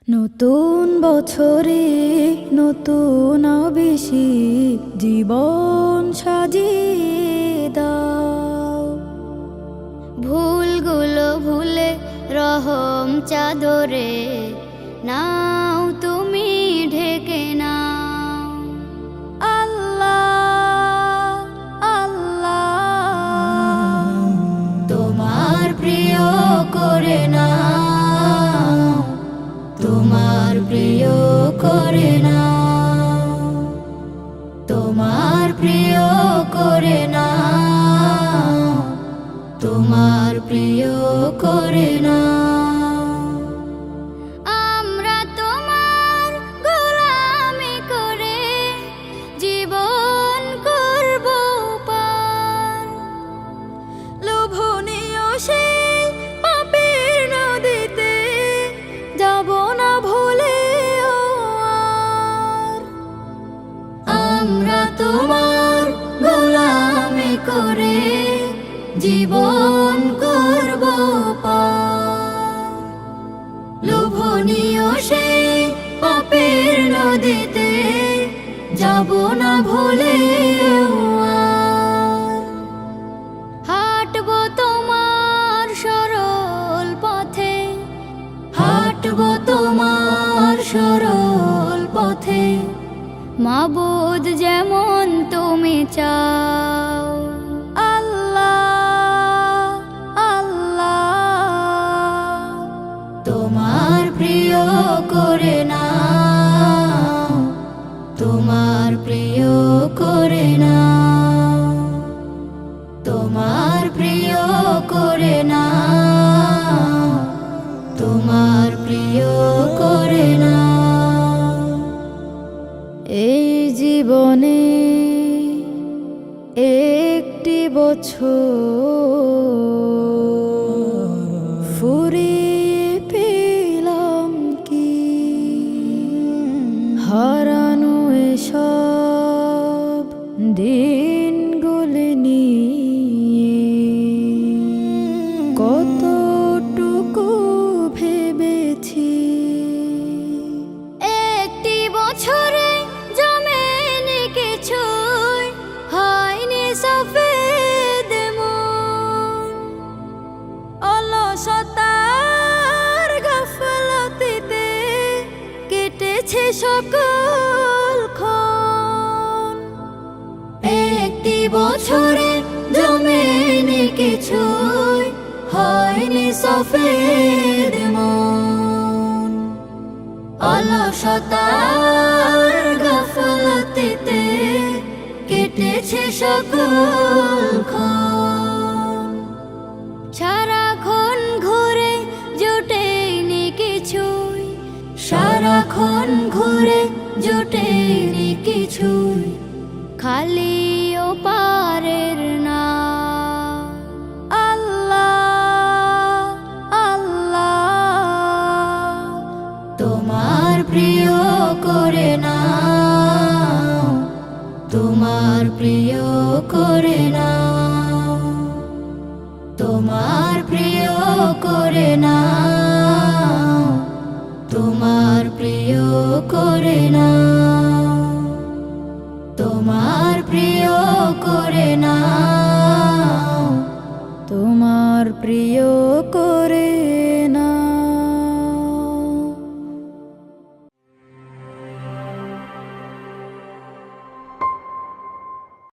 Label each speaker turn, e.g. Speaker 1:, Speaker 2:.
Speaker 1: নতুন বছরে নতুন আবেশে জীবন সাজিয়ে দাও।
Speaker 2: ভুলগুলো ভুলে রহম চাদরে নাও তুমি ঢেকে নাও।
Speaker 1: আল্লাহ আল্লাহ
Speaker 2: তোমার প্রিয় করে নাও, তোমার প্রিয় করে নাও, তোমার প্রিয় করে নাও, তোমার প্রিয় করে নাও। আমরা তোমার গোলামি করে জীবন করব পার।
Speaker 1: লোভনীয় সেই পাপের নদীতে যাব না ভুলে আর।
Speaker 2: আমরা তোমার গোলামি করে জীবন করব পার। লোভনীয় সেই পাপের নদীতে যাব না ভুলে আর। হাঁটবো তোমার সরল পথে, হাঁটবো তোমার সরল পথে, মাবুদ যেমন তুমি চাও।
Speaker 1: আল্লাহ আল্লাহ
Speaker 2: তোমার প্রিয় করে নাও, তোমার প্রিয় করে নাও, তোমার প্রিয় করে নাও, তোমার প্রিয় করে নাও।
Speaker 1: এই জীবনে একটি বছর ফুরিয়ে পেলাম কি, হারানো এসব দিনগুলি নিয়ে কতটুকু ভেবেছি।
Speaker 2: একটি বছরে জমেনি কিছুই, হয়নি সফেদ মন।
Speaker 1: অলসতার গাফলতিতে কেটেছে সকল ক্ষণ।
Speaker 2: একটি বছরে জমেনি কিছুই, হয়নি সফেদ মন। অলসতার গাফলতিতে কেটেছে সকল ক্ষণ। সারাক্ষণ ঘুরে জোটেনি কিছুই, সারাক্ষণ ঘুরে জোটেনি কিছুই, খালি ও পারের না।
Speaker 1: আল্লাহ আল্লাহ
Speaker 2: তোমার প্রিয় করে নাও, তোমার প্রিয় করে নাও, তোমার প্রিয় করে নাও, তোমার প্রিয় করে নাও।